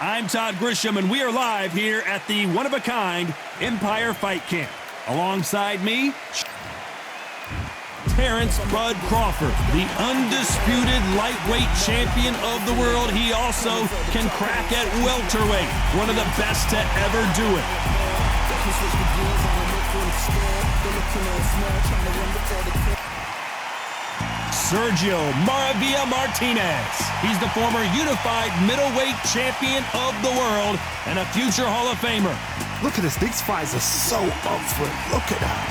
I'm Todd Grisham, and we are live here at the one-of-a-kind Empire Fight Camp. Alongside me, Terrace Bud Crawford, the undisputed lightweight champion of the world. He also can crack at welterweight, one of the best to ever do it. Sergio Maravilla Martinez. He's the former unified middleweight champion of the world and a future Hall of Famer. Look at this. These fights are so up for it. Look at that.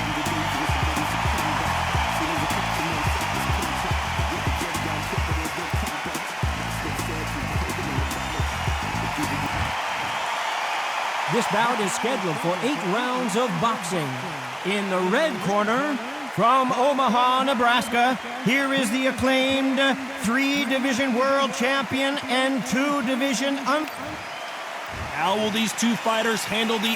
This bout is scheduled for 8 rounds of boxing. In the red corner, from Omaha, Nebraska, here is the acclaimed 3-division world champion and 2-division How will these two fighters handle the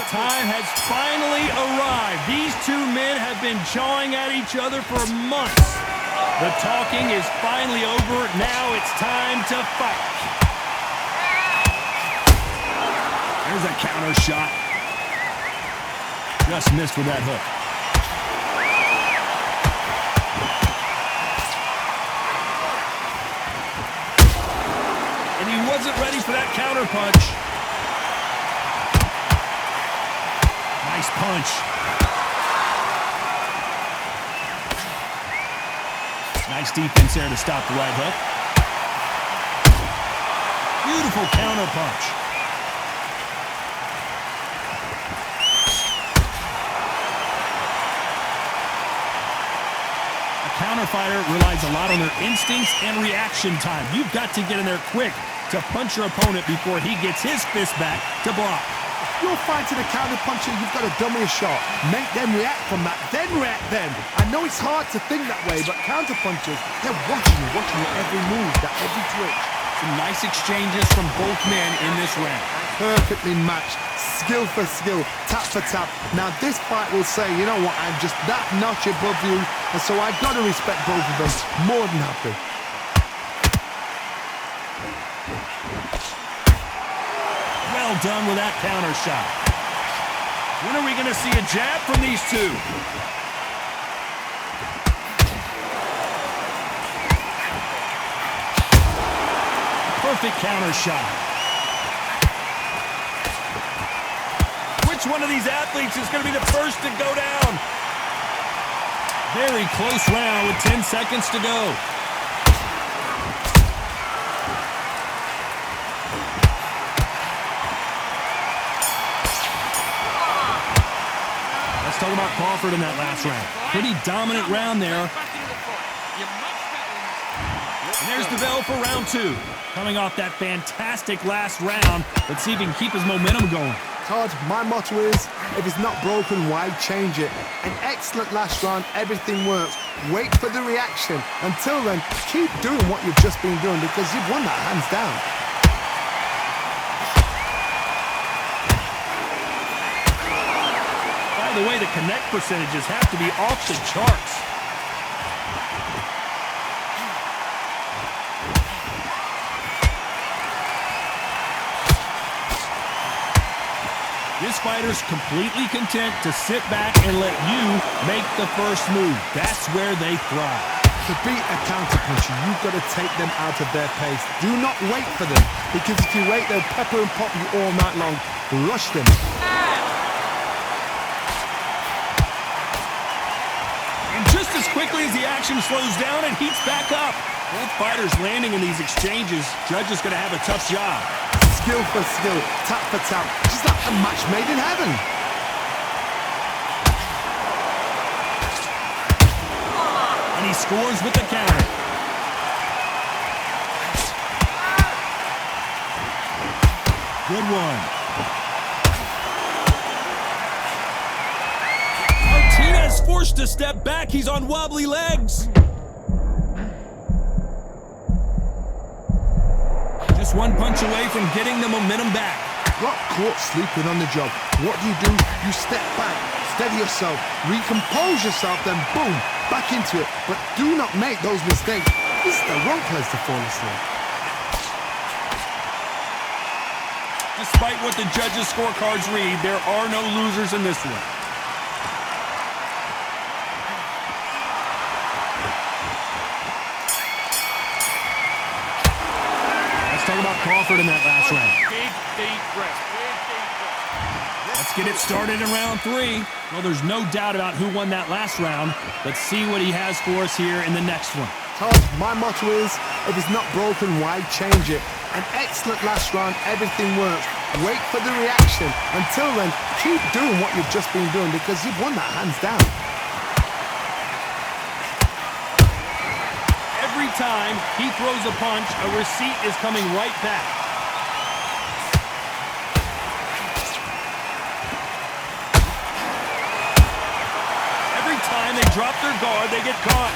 time has finally arrived. These two men have been jawing at each other for months. The talking is finally over. Now it's time to fight. There's a counter shot. Just missed with that hook. And he wasn't ready for that counter punch. Nice punch. Nice defense there to stop the right hook. Beautiful counter punch. Counter fighter relies a lot on their instincts and reaction time. You've got to get in there quick to punch your opponent before he gets his fist back to block. If you're fighting a counter puncher, you've got to dummy a shot. Make them react from that, then react then. I know it's hard to think that way, but counter punchers, they're watching your every move, that every twitch. Some nice exchanges from both men in this round. Perfectly matched, skill for skill, tap for tap. Now this fight will say, you know what, I'm just that notch above you, and so I've got to respect both of them. More than happy. Well done with that counter shot. When are we going to see a jab from these two? Perfect counter shot. Which one of these athletes is going to be the first to go down? Very close round with 10 seconds to go. Let's talk about Crawford in that last round. Pretty dominant round there. And there's the bell for round 2. Coming off that fantastic last round. Let's see if he can keep his momentum going. Todd, my motto is, if it's not broken, why change it? An excellent last round, everything works. Wait for the reaction. Until then, keep doing what you've just been doing because you've won that hands down. By the way, the connect percentages have to be off the charts. This fighter's completely content to sit back and let you make the first move. That's where they thrive. To beat a counterpuncher, you've got to take them out of their pace. Do not wait for them, because if you wait, they'll pepper and pop you all night long. Rush them. And just as quickly as the action slows down, it heats back up. Both fighters landing in these exchanges. Judge is going to have a tough job. Skill for skill, tap for tap, just like a match made in heaven. And he scores with the counter. Good one. Martinez forced to step back. He's on wobbly legs. Just one punch away from getting the momentum back. Got caught sleeping on the job. What do? You step back, steady yourself, recompose yourself, then boom, back into it. But do not make those mistakes. This is the wrong place to fall asleep. Despite what the judges' scorecards read, there are no losers in this one. Let's talk about Crawford in that last round. Big, deep breath. Big, deep breath. Let's get it started in round 3. Well, there's no doubt about who won that last round. Let's see what he has for us here in the next one. Todd, my motto is, if it's not broken, why change it? An excellent last round, everything works. Wait for the reaction. Until then, keep doing what you've just been doing because you've won that hands down. Every time he throws a punch, a receipt is coming right back. Every time they drop their guard, they get caught.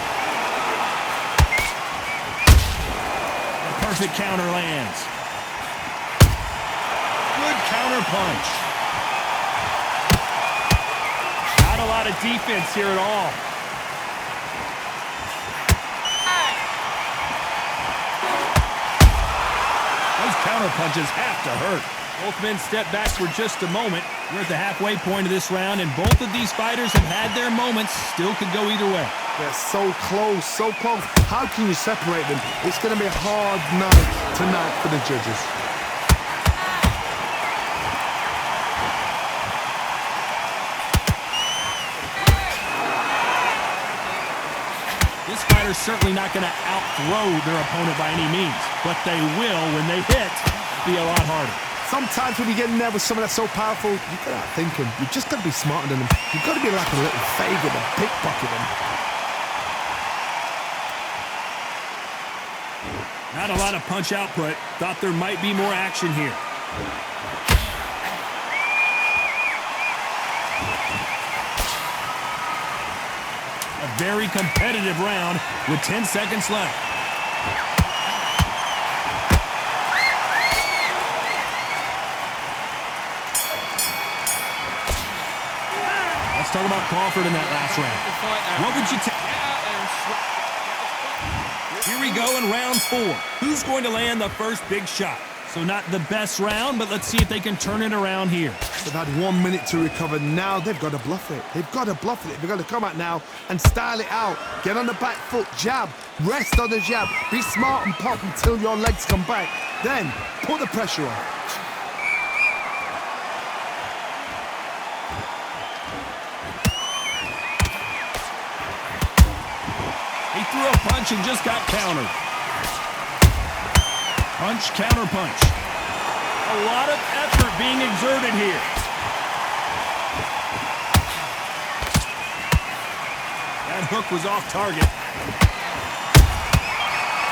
The perfect counter lands. Good counter punch. Not a lot of defense here at all. Those counter punches have to hurt. Both men step back for just a moment. We're at the halfway point of this round, and both of these fighters have had their moments. Still could go either way. They're so close, so close. How can you separate them? It's going to be a hard night tonight for the judges. This fighter's certainly not going to out-throw their opponent by any means, but they will, when they hit, be a lot harder. Sometimes when you get in there with someone that's so powerful, you've got to outthink him. You've just got to be smarter than him. You've got to be like a little favor to pickpocket him. Not a lot of punch output. Thought there might be more action here. A very competitive round with 10 seconds left. Let's talk about Crawford in that last round. What would you take? Here we go in round 4. Who's going to land the first big shot? So not the best round, but let's see if they can turn it around here. They've had 1 minute to recover. Now they've got to bluff it. They've got to bluff it. They've got to come out now and style it out. Get on the back foot, jab, rest on the jab. Be smart and pop until your legs come back. Then put the pressure on. He threw a punch and just got countered. Punch, counter punch. A lot of effort being exerted here. That hook was off target.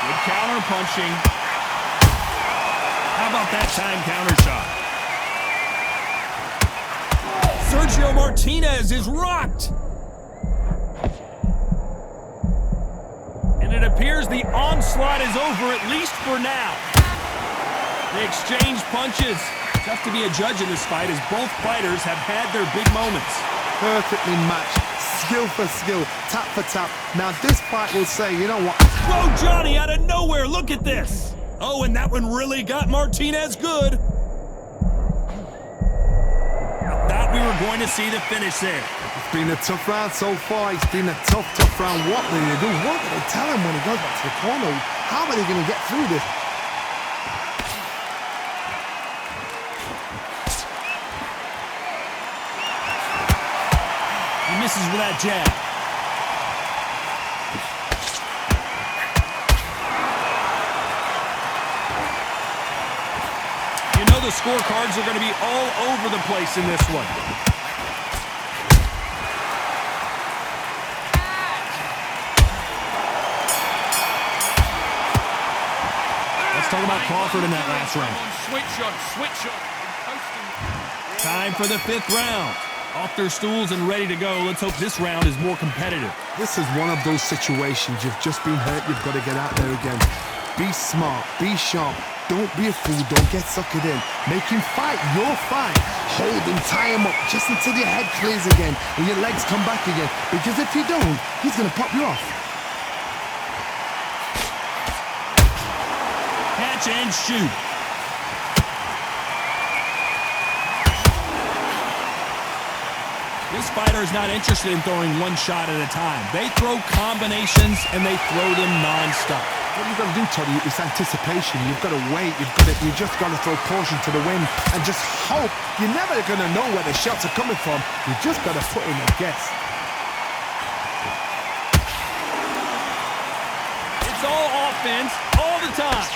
Good counter punching. How about that time counter shot? Sergio Martinez is rocked. And it appears the onslaught is over, at least for now. They exchange punches. Tough to be a judge in this fight as both fighters have had their big moments. Perfectly matched. Skill for skill. Tap for tap. Now this fight will say, you know what? Whoa, Johnny, out of nowhere. Look at this. Oh, and that one really got Martinez good. I thought we were going to see the finish there. It's been a tough round so far. It's been a tough round. What do they do? What do they tell him when he goes back to the corner? How are they going to get through this? He misses with that jab. You know the scorecards are going to be all over the place in this one. Let's talk about Crawford in that last round. Switch on. Time for the 5th round. Off their stools and ready to go. Let's hope this round is more competitive. This is one of those situations. You've just been hurt. You've got to get out there again. Be smart. Be sharp. Don't be a fool. Don't get suckered in. Make him fight your fight. Hold him, tie him up just until your head clears again and your legs come back again. Because if you don't, he's going to pop you off. Catch and shoot. This fighter is not interested in throwing one shot at a time. They throw combinations, and they throw them non-stop. What you've got to do, Tony, is anticipation. You've got to wait. You just got to throw caution to the wind and just hope. You're never going to know where the shots are coming from. You just got to put in a guess. It's all offense all the time.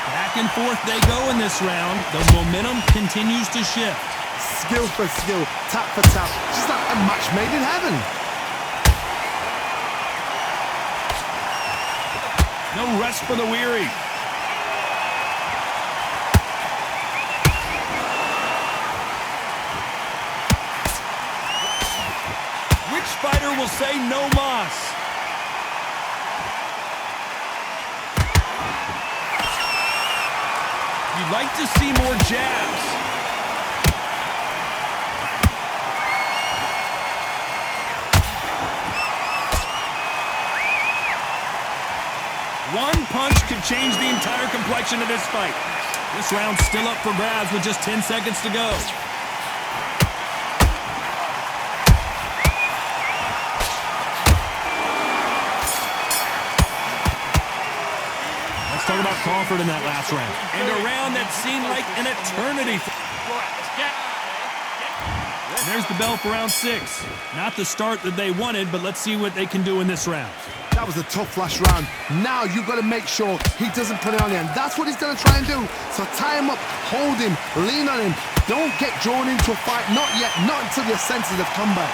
Back and forth they go in this round. The momentum continues to shift. Skill for skill, tap for tap, just like a match made in heaven. No rest for the weary. Which fighter will say no mas? You'd like to see more jabs. One punch could change the entire complexion of this fight. This round's still up for grabs with just 10 seconds to go. Let's talk about Crawford in that last round. And a round that seemed like an eternity. And there's the bell for round 6. Not the start that they wanted, but let's see what they can do in this round. That was a tough last round. Now you've got to make sure he doesn't put it on you, and that's what he's going to try and do. So tie him up, hold him, lean on him. Don't get drawn into a fight. Not yet. Not until your senses have come back.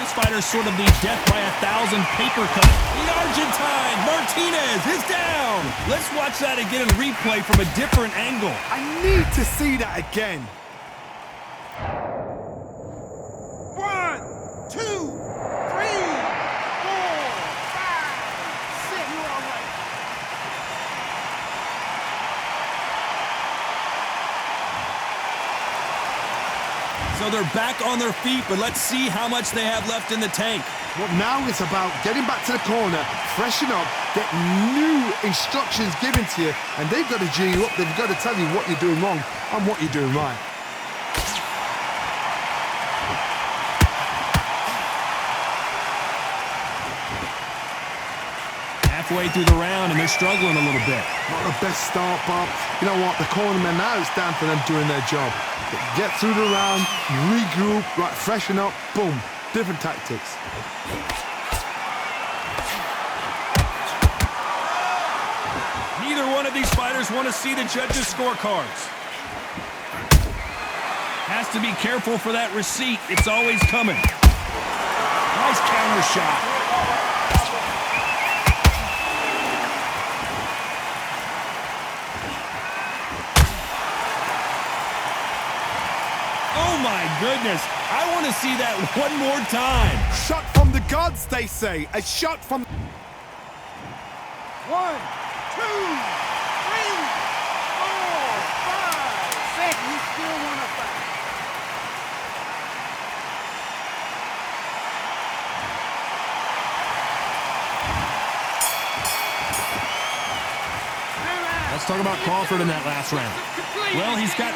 This fighter's sort of the death by 1,000 paper cut. The Argentine Martinez is down. Let's watch that again in replay from a different angle. I need to see that again. 1, 2, 3, 4, 5, 6. You all right? So they're back on their feet, but let's see how much they have left in the tank. Well, now it's about getting back to the corner, freshen up, get new instructions given to you, and they've got to G you up. They've got to tell you what you're doing wrong and what you're doing right. Halfway through the round, and they're struggling a little bit. Not the best start, but you know what? The cornermen, now it's down to them doing their job. Get through the round, regroup, right, freshen up, boom. Different tactics. Neither one of these fighters want to see the judges' scorecards. Has to be careful for that receipt. It's always coming. Nice counter shot. Oh my goodness. I want to see that one more time. Shot from the gods, they say. A shot from... 1, 2, 3, 4, 5, 6. You still want to fight? Let's talk about Crawford in that last round. Well, he's got...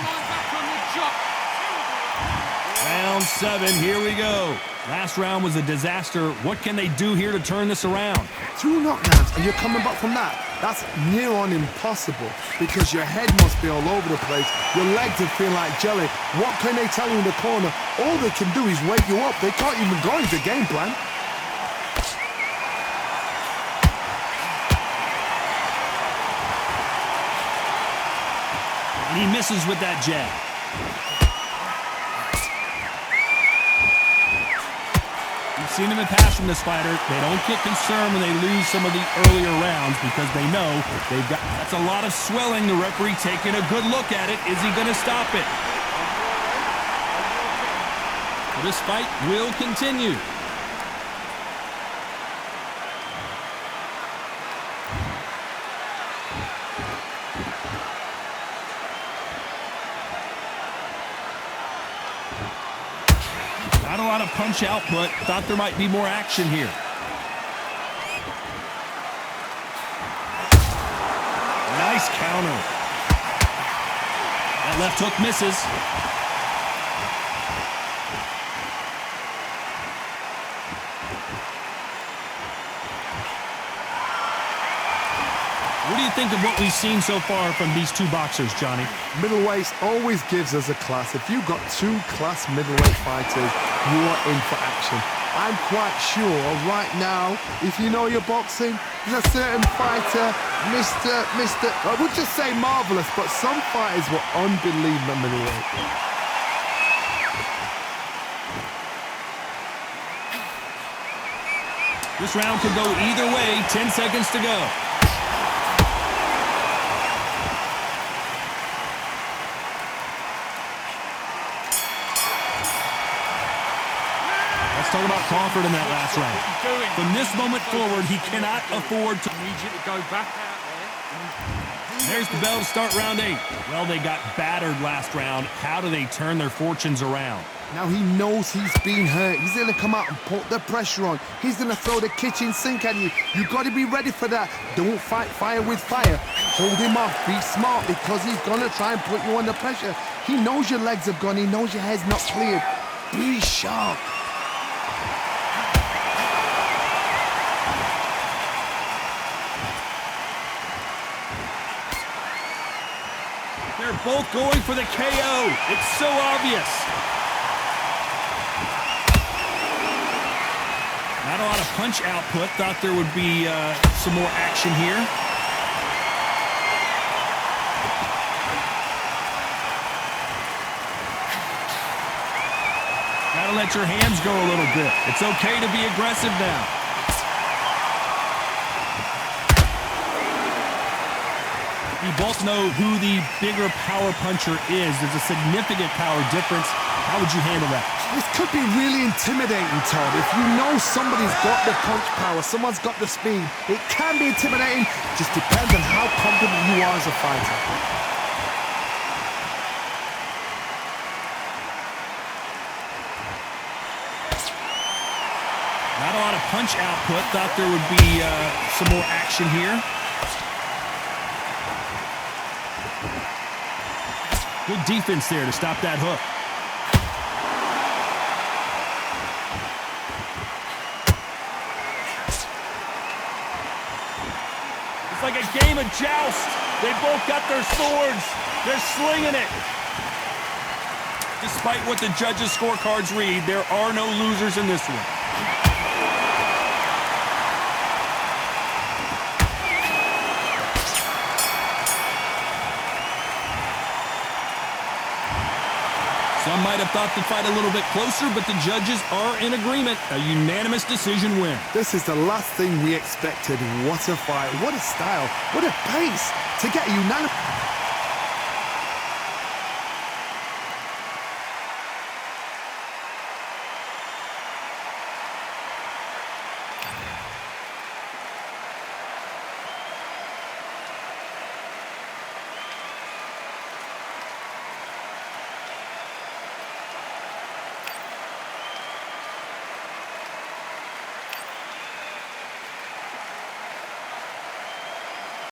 Round 7, here we go. Last round was a disaster. What can they do here to turn this around? 2 knockdowns and you're coming back from that. That's near on impossible because your head must be all over the place. Your legs would feel like jelly. What can they tell you in the corner? All they can do is wake you up. They can't even go into game plan. And he misses with that jab. We've seen them in pass from this fighter. They don't get concerned when they lose some of the earlier rounds because they know they've got... That's a lot of swelling. The referee taking a good look at it. Is he going to stop it? Well, this fight will continue. Not a lot of punch output. Thought there might be more action here. Nice counter. That left hook misses. What do you think of what we've seen so far from these two boxers, Johnny? Middleweight always gives us a class. If you've got two class middleweight fighters, you are in for action. I'm quite sure right now, if you know your boxing, there's a certain fighter, I would just say marvelous, but some fighters were unbelievable middleweight. This round could go either way. 10 seconds to go. Let's talk about Crawford in that last round. From this moment forward, he cannot afford to... Need you to go back out there. There's the bell to start round 8. Well, they got battered last round. How do they turn their fortunes around? Now he knows he's been hurt. He's going to come out and put the pressure on. He's going to throw the kitchen sink at you. You've got to be ready for that. Don't fight fire with fire. Hold him off. Be smart because he's going to try and put you under pressure. He knows your legs have gone. He knows your head's not cleared. Be sharp. They're both going for the KO. It's so obvious. Not a lot of punch output. Thought there would be some more action here. Gotta let your hands go a little bit. It's okay to be aggressive now. You both know who the bigger power puncher is. There's a significant power difference. How would you handle that? This could be really intimidating, Todd. If you know somebody's got the punch power, someone's got the speed, it can be intimidating. Just depends on how confident you are as a fighter. Not a lot of punch output. Thought there would be some more action here. Good defense there to stop that hook. It's like a game of joust. They both got their swords. They're slinging it. Despite what the judges' scorecards read, there are no losers in this one. Some might have thought the fight a little bit closer, but the judges are in agreement. A unanimous decision win. This is the last thing we expected. What a fight. What a style. What a pace to get unanimous.